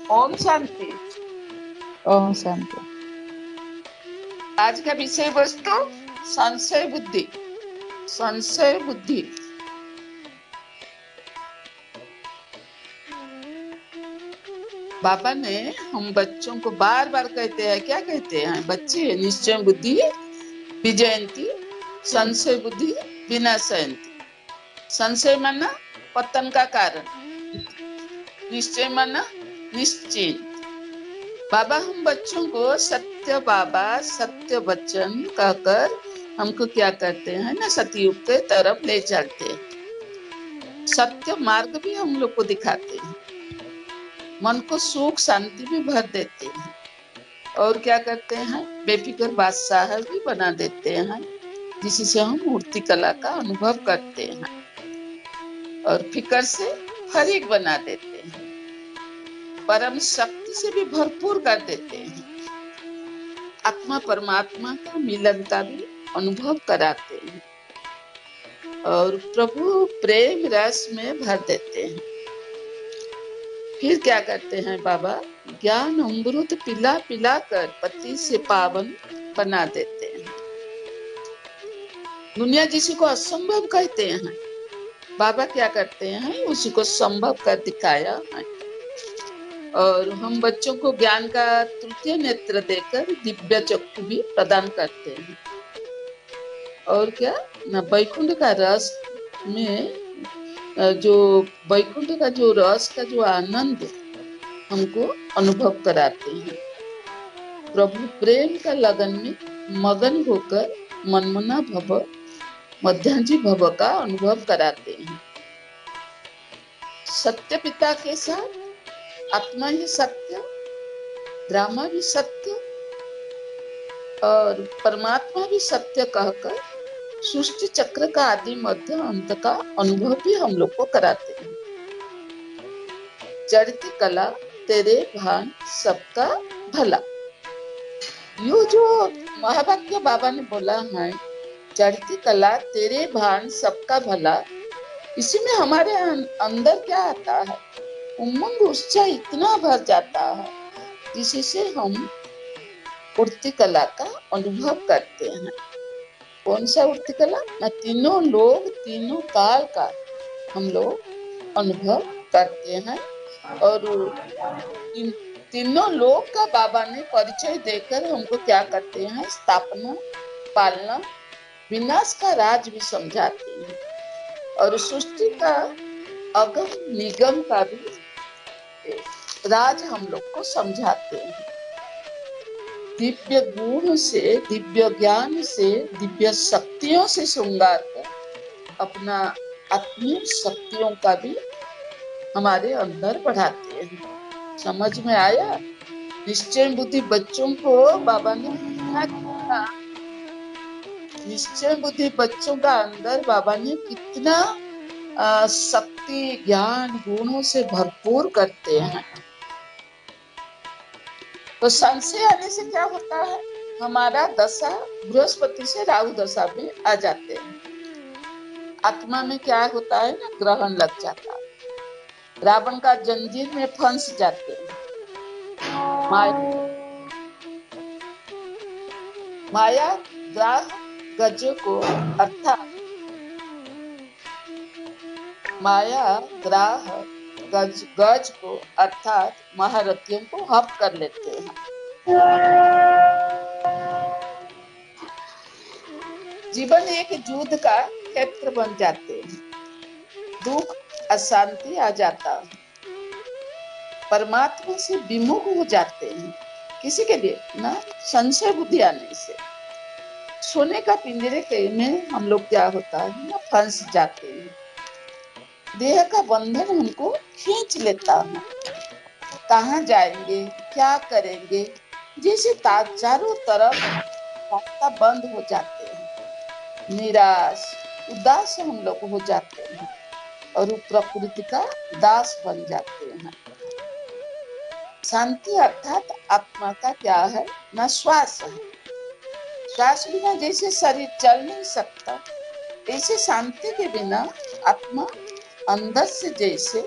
ओम शांति। ओम शांति। आज का विषय वस्तु संशय बुद्धि। संशय बुद्धि बाबा ने हम बच्चों को बार बार कहते हैं, क्या कहते हैं? बच्चे निश्चय बुद्धि विजयंती, संशय बुद्धि विनाशयंती। संशय माना पतन का कारण, निश्चय माना निश्चिंत। बाबा हम बच्चों को सत्य बाबा सत्य वचन कहकर हमको क्या करते हैं ना, सतयुग के तरफ ले चलते हैं। सत्य मार्ग भी हम लोग को दिखाते हैं, मन को सुख शांति भी भर देते हैं, और क्या करते हैं, बेफिक्र बादशाह भी बना देते हैं, जिससे हम मूर्ति कला का अनुभव करते हैं, और फिक्र से फरीक बना देते हैं, परम शक्ति से भी भरपूर कर देते हैं, आत्मा परमात्मा का मिलन का भी अनुभव कराते हैं, और प्रभु प्रेम रस में भर देते हैं। फिर क्या करते हैं बाबा, ज्ञान अमृत पिला पिला कर पति से पावन बना देते हैं। दुनिया जिसी को असंभव कहते हैं, बाबा क्या करते हैं, उसी को संभव कर दिखाया है। और हम बच्चों को ज्ञान का तृतीय नेत्र देकर दिव्य चक्षु भी प्रदान करते हैं। और क्या ना, वैकुंठ का रस में जो वैकुंठ का जो रस का जो आनंद हमको अनुभव कराते हैं। प्रभु प्रेम का लगन में मगन होकर मनमना भव मध्यांजी भव का अनुभव कराते हैं। सत्य पिता के साथ आत्मा ही सत्य, ड्रामा भी सत्य और परमात्मा भी सत्य कहकर सृष्टि चक्र का आदि मध्य अंत का अनुभव भी हम लोग को कराते हैं। चढ़ती कला तेरे भान सबका भला, यो जो महावाक्य बाबा ने बोला है, चढ़ती कला तेरे भान सबका भला, इसी में हमारे अंदर क्या आता है, उमंग उत्साह इतना भर जाता है, जिससे हम उड़ती कला का अनुभव करते हैं। कौन सा उड़ती कला ना, तीनों लोग तीनों काल का हम लोग अनुभव करते हैं। और तीनों लोग का बाबा ने परिचय देकर हमको क्या करते हैं, स्थापना पालना विनाश का राज भी समझाते हैं, और सृष्टि का अगम निगम का भी राज हम लोग को समझाते हैं। दिव्य गुण से, दिव्य ज्ञान से, दिव्य शक्तियों से श्रृंगार कर अपना आत्मीय शक्तियों का भी हमारे अंदर बढ़ाते हैं। समझ में आया? निश्चय बुद्धि बच्चों को बाबा ने कितना, निश्चय बुद्धि बच्चों का अंदर बाबा ने कितना शक्ति ज्ञान गुणों से भरपूर करते हैं। तो संशय आने से क्या होता है, हमारा दशा बृहस्पति से राहु दशा में आ जाते हैं। आत्मा में क्या होता है ना, ग्रहण लग जाता है, रावण का जंजीर में फंस जाते हैं। माया ग्राह गज को अर्थात माया ग्राह गज को अर्थात महारथियों को हप कर लेते हैं। जीवन एक युद्ध का क्षेत्र बन जाते हैं, दुख अशांति आ जाता है, परमात्मा से विमुख हो जाते हैं। किसी के लिए ना, संशय बुद्धि आने से सोने का पिंजरे में हम लोग क्या होता है ना, फंस जाते हैं। देह का बंधन हमको खींच लेता है, कहाँ जाएंगे क्या करेंगे, जैसे चारों तरफ रास्ता बंद हो जाते हैं, निराश उदास हम लोग हो जाते हैं, और प्रकृति का दास बन जाते हैं। शांति अर्थात आत्मा का क्या है ना, श्वास है। श्वास बिना जैसे शरीर चल नहीं सकता, ऐसे शांति के बिना आत्मा अंदर से जैसे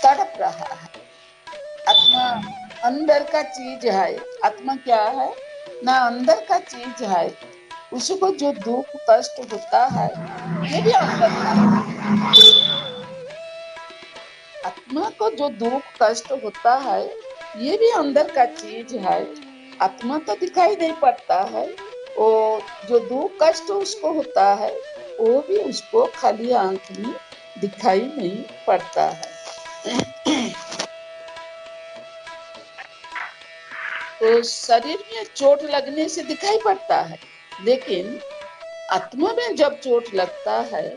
तड़प रहा है। आत्मा आत्मा अंदर का चीज है। आत्मा क्या है ना, अंदर का चीज है। उसको जो दुख कष्ट होता है ये भी अंदर का है। आत्मा को जो दुख कष्ट होता है ये भी अंदर का चीज है। आत्मा तो दिखाई नहीं पड़ता है। वो जो दुख कष्ट उसको होता है वो भी उसको खाली आंख में दिखाई नहीं पड़ता है। तो शरीर में चोट लगने से दिखाई पड़ता है, लेकिन आत्मा में जब चोट लगता है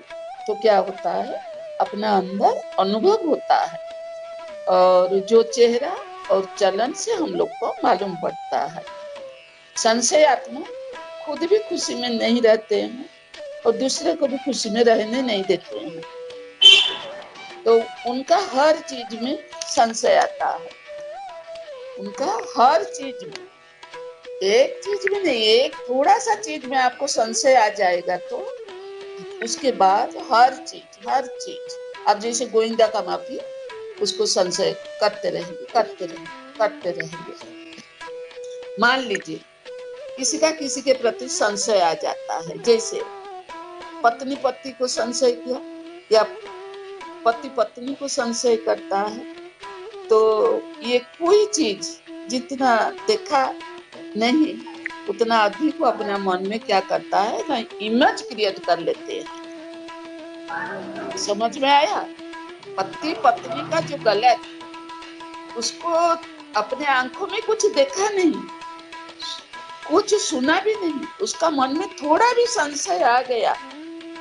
तो क्या होता है, अपना अंदर अनुभव होता है। और जो चेहरा और चलन से हम लोग को मालूम पड़ता है। संशय आत्मा खुद भी खुशी में नहीं रहते हैं और दूसरे को भी खुशी में रहने नहीं देते हैं। तो उनका हर चीज में संशय आता है। उनका हर चीज में, एक चीज में नहीं, एक थोड़ा सा चीज में आपको संशय आ जाएगा तो उसके बाद हर चीज आप जैसे गोविंदा का माफी उसको संशय करते रहेंगे, करते रहेंगे, करते रहेंगे। मान लीजिए किसी का किसी के प्रति संशय आ जाता है, जैसे पत्नी पति को संशय किया या पति पत्नी को संशय करता है, तो ये कोई चीज जितना देखा नहीं उतना अधिक अपना मन में क्या करता है ना, इमेज क्रिएट कर लेते हैं। समझ में आया? पति पत्नी का जो गलत, उसको अपने आंखों में कुछ देखा नहीं, कुछ सुना भी नहीं, उसका मन में थोड़ा भी संशय आ गया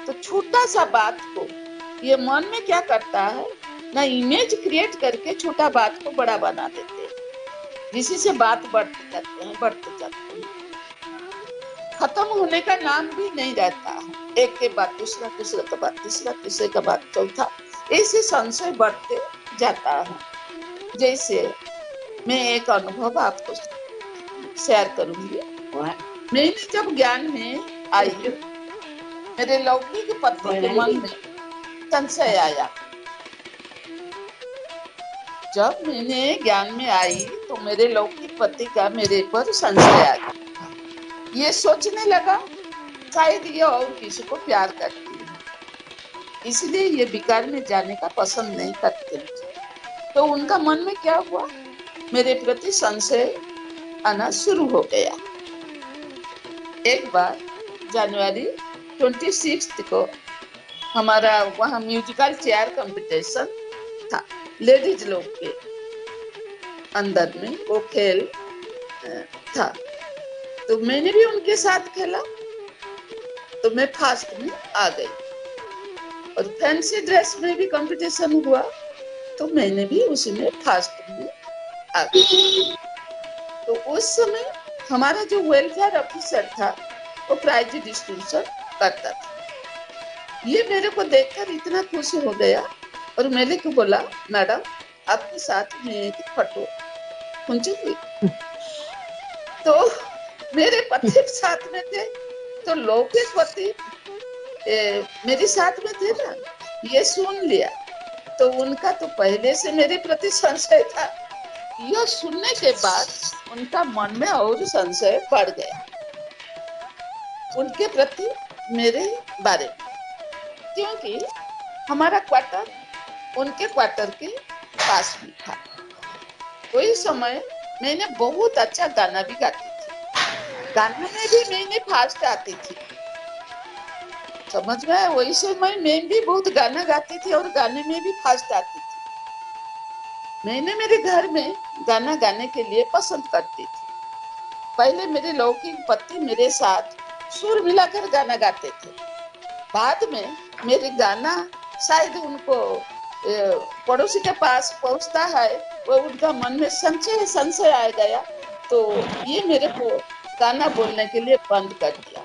तो छोटा सा बात को ये मन में क्या करता है ना, इमेज क्रिएट करके छोटा बात को बड़ा बना देते हैं, जिसी से बात बढ़ते जाते हैं, बढ़ते जाते हैं, खत्म होने का नाम भी नहीं रहता है। एक के बाद दूसरा, दूसरे के बाद तीसरा, तीसरे के बाद चौथा, ऐसे संशय बढ़ते जाता है। जैसे मैं एक अनुभव आपको शेयर करूंगी। मैंने जब ज्ञान में आई, मेरे लौकिक पति के मन में संशय आया। जब मैंने ज्ञान में आई तो मेरे लौकिक पति का मेरे पर संशय आ गया। ये सोचने लगा शायद ये और किसी को प्यार करती है, इसलिए ये विकार में जाने का पसंद नहीं करते। तो उनका मन में क्या हुआ, मेरे प्रति संशय आना शुरू हो गया। एक बार जनवरी 26 को हमारा वहाँ म्यूजिकल चेयर कंपटीशन था, लेडीज लोग के अंदर में वो खेल था। तो मैंने भी उनके साथ खेला, तो मैं फर्स्ट में आ गई। और फैंसी ड्रेस में भी कंपटीशन हुआ तो मैंने भी उसमें फर्स्ट में आ गई। तो उस समय हमारा जो वेलफेयर ऑफिसर था वो प्राइज डिस्ट्रीब्यूशन करता था। ये मेरे को देखकर इतना खुश हो गया और मैंने को बोला, मैडम आपके साथ में एक फोटो खींचूंगी। तो मेरे पति साथ में थे, तो लौकिक पति मेरे साथ में थे ना, ये सुन लिया तो उनका तो पहले से मेरे प्रति संशय था। यह सुनने के बाद उनका मन में और संशय बढ़ गया उनके प्रति मेरे बारे में, क्योंकि हमारा क्वार्टर उनके क्वार्टर के पास में था। वही समय मैंने बहुत अच्छा गाना भी गाती थी, गाने में भी मैंने फास्ट आती थी, समझ में आया? वही समय मैं भी बहुत गाना गाती थी और गाने में भी फास्ट आती थी। मैंने मेरे घर में गाना गाने के लिए पसंद करती थी। पहले मेरे लौकिक पति मेरे साथ सुर मिलाकर गाना गाते थे, बाद में मेरे गाना शायद उनको पड़ोसी के पास पहुंचता है, वो उनका मन में संशय आ गया, तो ये मेरे को गाना बोलने के लिए बंद कर दिया।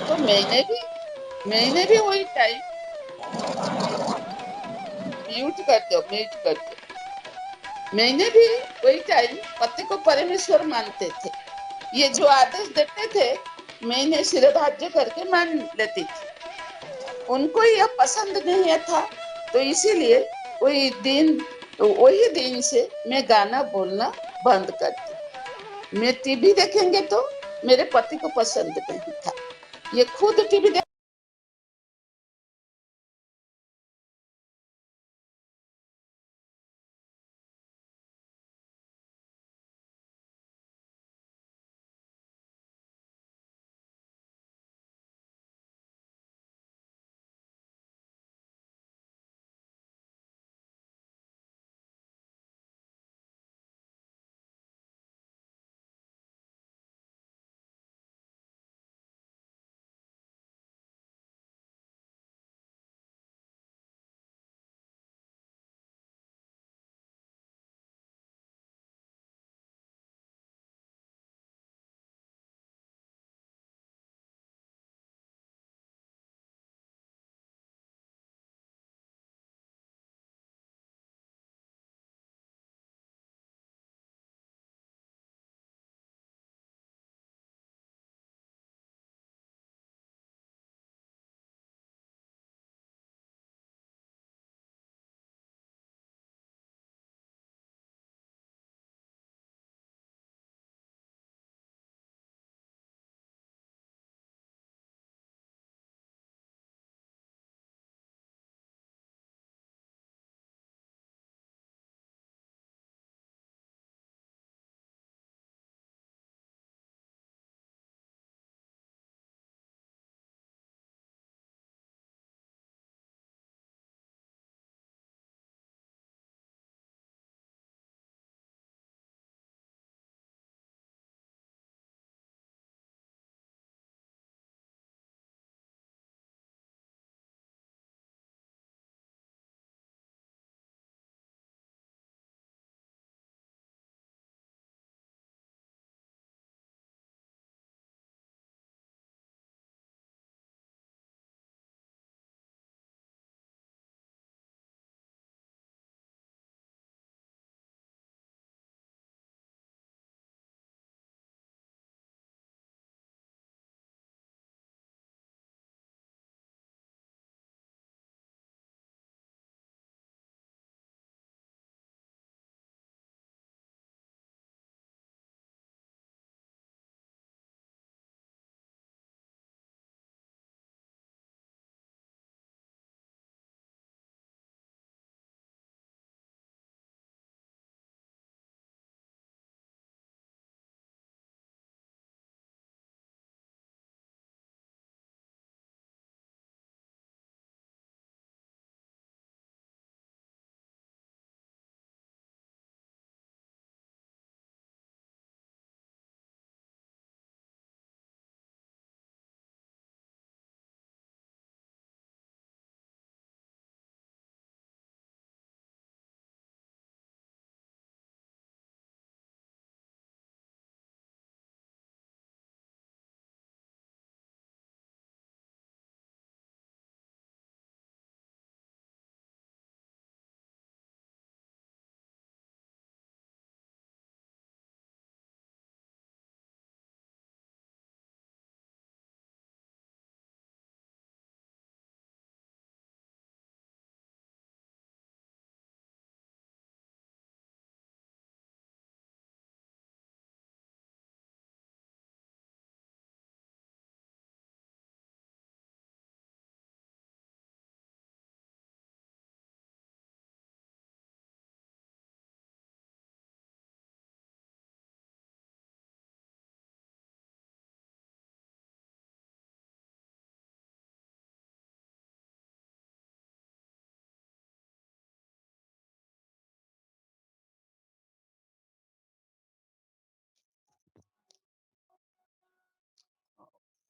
तो मैंने भी वही टाइम म्यूट कर दो, मैंने भी वही टाइम पति को परमेश्वर मानते थे। ये जो आदेश देते थे मैंने सिरधार्य करके मान लेती थी। उनको यह पसंद नहीं था, तो इसीलिए वही दिन तो वही दिन से मैं गाना बोलना बंद कर दी। मैं टीवी देखेंगे तो मेरे पति को पसंद नहीं था। ये खुद टीवी देख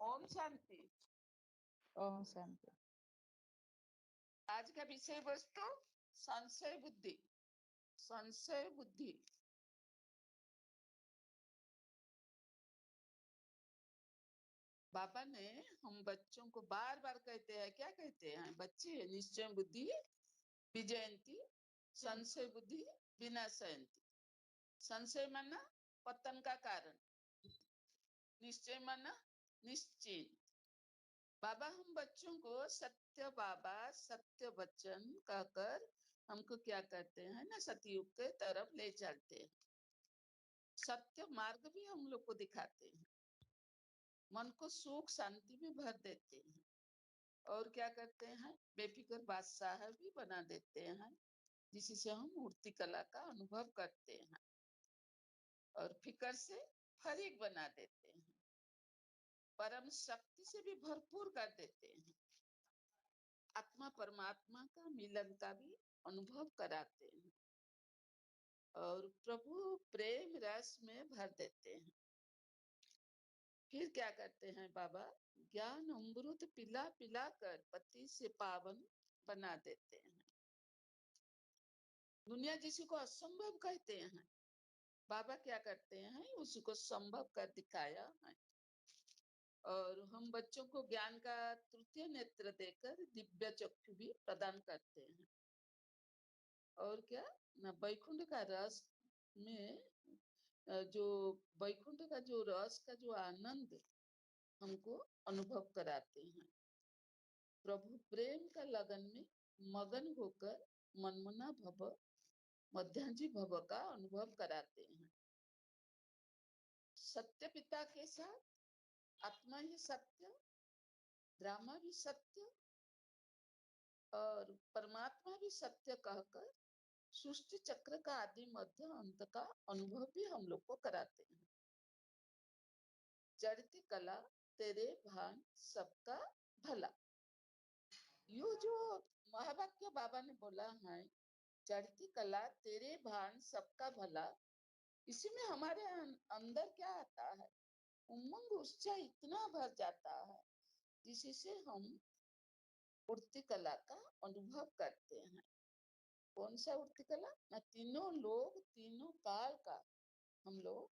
ओम शांति। ओम शांति। आज का विषय वस्तु संशय बुद्धि। संशय बुद्धि। बाबा ने हम बच्चों को बार बार कहते हैं, क्या कहते हैं बच्चे? निश्चय बुद्धि विजयंती, संशय बुद्धि विनाशयंती। संशय माना पतन का कारण, निश्चय माना निश्चित। बाबा हम बच्चों को सत्य बाबा सत्य वचन कहकर हमको क्या करते हैं ना, सतयुग के तरफ ले चलते हैं। सत्य मार्ग भी हम लोग को दिखाते हैं, मन को सुख शांति भी भर देते हैं, और क्या करते हैं, बेफिक्र बादशाह भी बना देते हैं, जिससे हम मूर्ति कला का अनुभव करते हैं, और फिक्र से फरीक बना देते हैं, परम शक्ति से भी भरपूर कर देते हैं, आत्मा परमात्मा का मिलन का भी अनुभव कराते हैं, और प्रभु प्रेम रस में भर देते हैं। फिर क्या करते हैं बाबा, ज्ञान अमृत पिला पिला कर पति से पावन बना देते हैं। दुनिया जिसी को असंभव कहते हैं, बाबा क्या करते हैं, उसी को संभव कर दिखाया है। और हम बच्चों को ज्ञान का तृतीय नेत्र देकर दिव्य चक्षु भी प्रदान करते हैं। और क्या ना, वैकुंठ का रस में जो वैकुंठ का जो रस का जो आनंद हमको अनुभव कराते हैं। प्रभु प्रेम का लगन में मगन होकर मनमना भव मध्यांजी भव का अनुभव कराते हैं। सत्य पिता के साथ आत्मा ही सत्य, ड्रामा भी सत्य और परमात्मा भी सत्य कहकर सृष्टि चक्र का आदि मध्य अंत का अनुभव भी हम लोग को कराते हैं। चढ़ती कला तेरे भान सबका भला, यो जो महावाक्य बाबा ने बोला है, चढ़ती कला तेरे भान सबका भला, इसी में हमारे अंदर क्या आता है, उमंग उत्साह इतना भर जाता है, जिससे हम उड़ती कला का अनुभव करते हैं। कौन सा उड़ती कला ना, तीनों लोग तीनों काल का हम लोग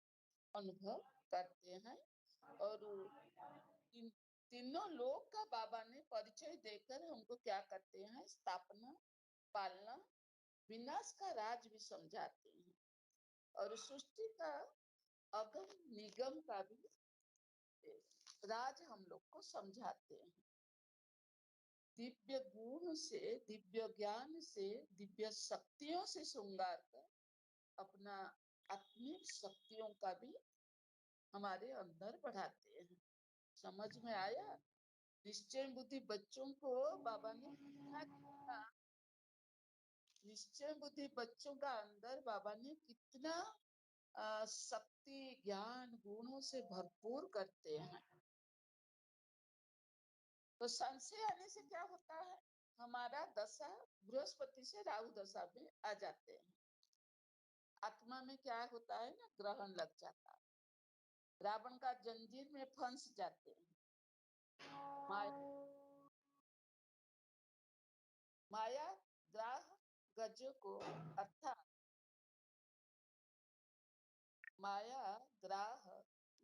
अनुभव करते हैं। और तीनों लोग का बाबा ने परिचय देकर हमको क्या करते हैं, स्थापना पालना विनाश का राज भी समझाते हैं, और सृष्टि का अगम निगम का भी राज हम लोग को समझाते हैं। दिव्य गुण से, दिव्य ज्ञान से, दिव्य शक्तियों से श्रृंगार कर अपना आत्मिक शक्तियों का भी हमारे अंदर बढ़ाते हैं। समझ में आया? निश्चय बुद्धि बच्चों को बाबा ने कितना, निश्चय बुद्धि बच्चों का अंदर बाबा ने कितना शक्ति ज्ञान गुणों से भरपूर करते हैं। तो संशय आने से क्या होता है, हमारा दशा बृहस्पति से राहु दशा में आ जाते हैं। आत्मा में क्या होता है ना, ग्रहण लग जाता है, रावण का जंजीर में फंस जाते हैं। माया ग्राह गज को अर्थात माया ग्राह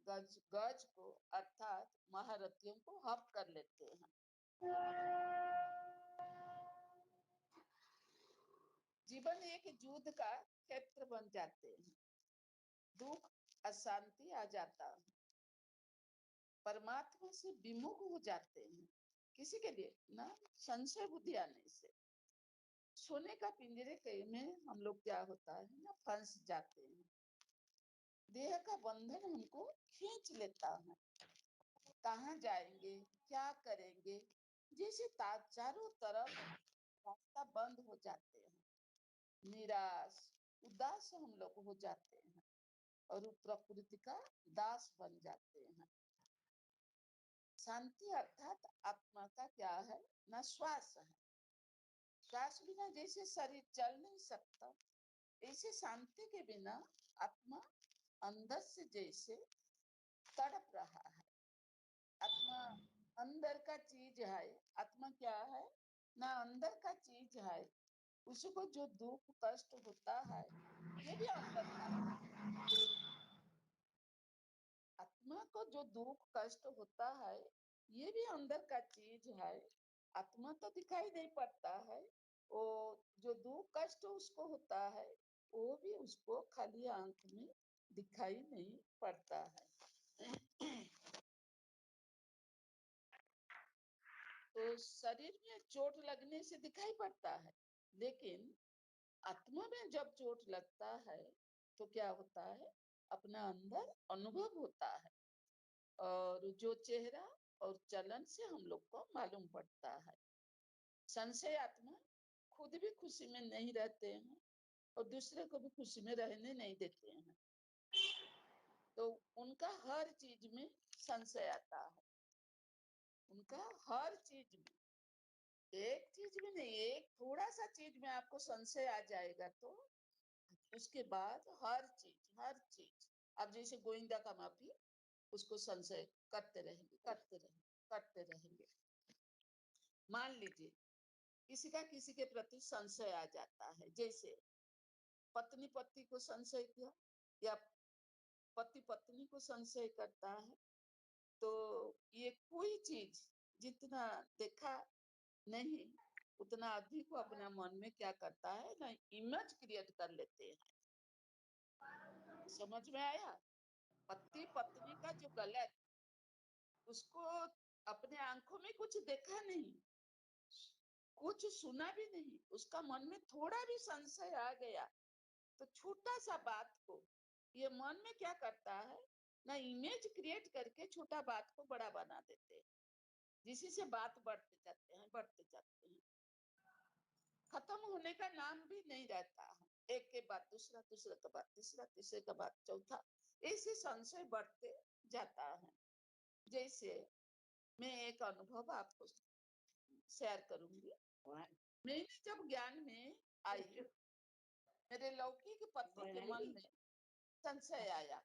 गज को अर्थात महारथियों को हप कर लेते हैं। जीवन एक युद्ध का क्षेत्र बन जाते हैं, दुख अशांति आ जाता है, परमात्मा से विमुख हो जाते हैं। किसी के लिए ना, संशय बुद्धि आने से सोने का पिंजरे में हम लोग क्या होता है ना, फंस जाते हैं। देह का बंधन हमको खींच लेता है, कहाँ जाएंगे क्या करेंगे, जैसे चारों तरफ रास्ता बंद हो जाते हैं, निराश उदास हम लोग हो जाते हैं, और प्रकृति का दास बन जाते हैं। शांति अर्थात आत्मा का क्या है ना, श्वास है। श्वास बिना जैसे शरीर चल नहीं सकता, ऐसे शांति के बिना आत्मा अंदर से जैसे तड़प रहा है। आत्मा अंदर का चीज है, आत्मा क्या है ना, अंदर का चीज है। उसको जो दुख कष्ट होता है, ये भी अंदर का, आत्मा को जो दुख कष्ट होता है, ये भी अंदर का चीज है। आत्मा तो दिखाई नहीं पड़ता है, वो जो दुख कष्ट उसको होता है, वो भी उसको खाली आंख में दिखाई नहीं पड़ता है। तो शरीर में चोट लगने से दिखाई पड़ता है, लेकिन आत्मा में जब चोट लगता है तो क्या होता है, अपना अंदर अनुभव होता है और जो चेहरा और चलन से हम लोग को मालूम पड़ता है। संशय आत्मा खुद भी खुशी में नहीं रहते हैं और दूसरे को भी खुशी में रहने नहीं देते हैं, तो उनका हर चीज में संशय आता है। उनका हर चीज में, एक चीज में नहीं, एक थोड़ा सा चीज में आपको संशय आ जाएगा तो उसके बाद हर चीज आप जैसे गोविंदा का माफी, उसको संशय करते रहेंगे करते रहेंगे करते रहेंगे। मान लीजिए किसी का किसी के प्रति संशय आ जाता है, जैसे पत्नी पति को संशय किया या पति पत्नी को संशय करता है, तो ये कोई चीज जितना देखा नहीं उतना अधिक वो अपना मन में क्या करता है ना, इमेज क्रिएट कर लेते हैं। समझ में आया? पति पत्नी का जो गलत, उसको अपने आंखों में कुछ देखा नहीं, कुछ सुना भी नहीं, उसका मन में थोड़ा भी संशय आ गया तो छोटा सा बात को ये मन में क्या करता है ना, इमेज क्रिएट करके छोटा बात को बड़ा बना देते हैं, जिसी से बात बढ़ते जाते हैं, खत्म होने का नाम भी नहीं रहता है। एक के बाद दूसरा, दूसरे के बाद तीसरा, तीसरे के बाद चौथा, ऐसे संशय बढ़ते जाता है। जैसे मैं एक अनुभव आपको शेयर करूंगी। मैंने जब ज्ञान में आई, मेरे लौकिक पति के मन में संशय आया।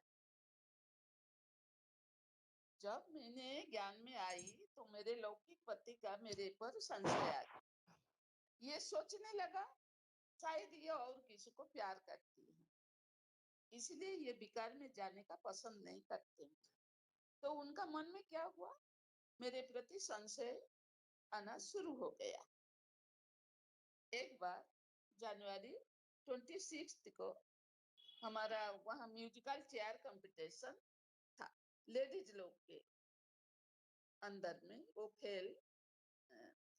जब मैंने ज्ञान में आई तो मेरे लौकिक पति का मेरे पर संशय आ गया। ये सोचने लगा शायद ये और किसी को प्यार करती है, इसलिए ये विकार में जाने का पसंद नहीं करते। तो उनका मन में क्या हुआ, मेरे प्रति संशय आना शुरू हो गया। एक बार जनवरी 26 को हमारा वहां म्यूजिकल चेयर कंपटीशन था, लेडीज लोग के अंदर में वो खेल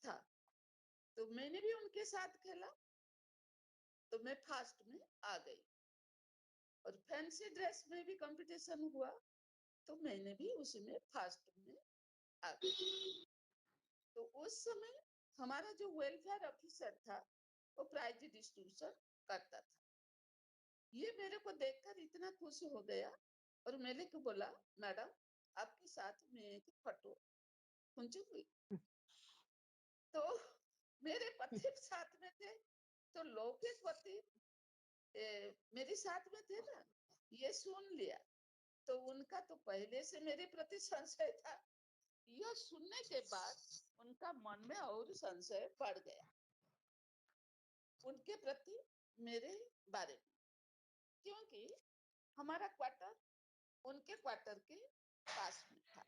था, तो मैंने भी उनके साथ खेला, तो मैं फर्स्ट में आ गई। और फैंसी ड्रेस में भी कंपटीशन हुआ, तो मैंने भी उसमें फर्स्ट में आ गई। तो उस समय हमारा जो वेलफेयर ऑफिसर था वो प्राइज डिस्ट्रीब्यूशन करता था। ये मेरे को देखकर इतना खुश हो गया और मेरे को बोला, मैडम आपके साथ में एक फोटो खींचूंगी। तो मेरे पति साथ में थे, तो लौकिक पति मेरे साथ में थे ना, ये सुन लिया तो उनका तो पहले से मेरे प्रति संशय था, यह सुनने के बाद उनका मन में और संशय बढ़ गया उनके प्रति मेरे बारे में, क्योंकि हमारा क्वार्टर उनके क्वार्टर के पास में था।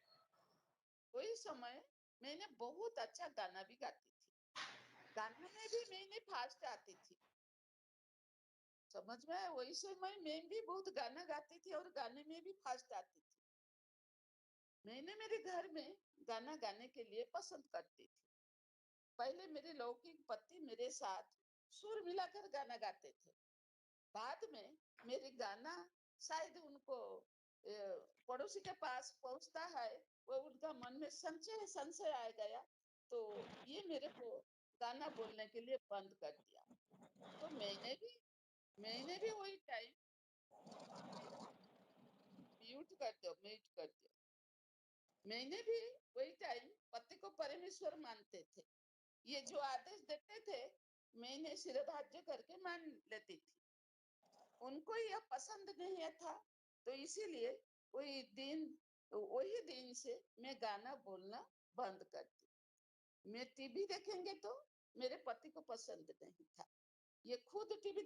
कोई समय मैंने बहुत अच्छा गाना भी गाती थी, गाने में भी मैंने फास्ट आती थी, समझ में आया? वही समय मैं भी बहुत गाना गाती थी और गाने में भी फास्ट आती थी। मैंने मेरे घर में गाना गाने के लिए पसंद करती थी। पहले मेरे लौकिक पति मेरे साथ सुर मिलाकर गाना गाते थे, बाद में मेरे गाना शायद उनको पड़ोसी के पास पहुंचता है, वो उनका मन में संशय संशय आ गया, तो ये मेरे को गाना बोलने के लिए बंद कर दिया। तो मैंने भी वही टाइम म्यूट कर दिया। मैंने भी वही टाइम पति को परमेश्वर मानते थे, ये जो आदेश देते थे मैंने सिरधार्य करके मान लेती थी। उनको यह पसंद नहीं था, तो इसीलिए वही दिन से मैं गाना बोलना बंद कर दी। मैं टीवी देखेंगे तो मेरे पति को पसंद नहीं था, ये खुद टीवी